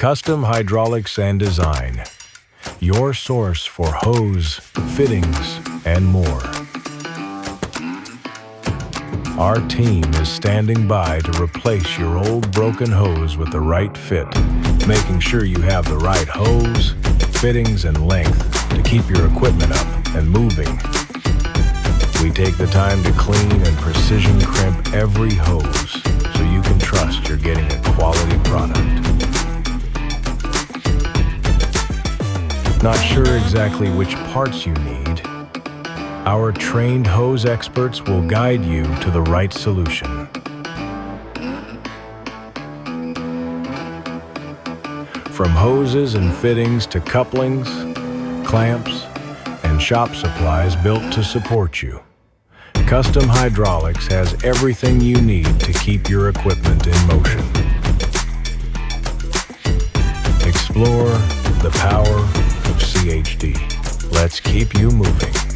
Custom Hydraulics and Design, your source for hose, fittings, and more. Our team is standing by to replace your old broken hose with the right fit, making sure you have the right hose, fittings, and length to keep your equipment up and moving. We take the time to clean and precision crimp every hose so you can trust you're getting a quality product. Not sure exactly which parts you need? Our trained hose experts will guide you to the right solution. From hoses and fittings to couplings, clamps, and shop supplies built to support you, Custom Hydraulics has everything you need to keep your equipment in motion. Explore the power of CHD. Let's keep you moving.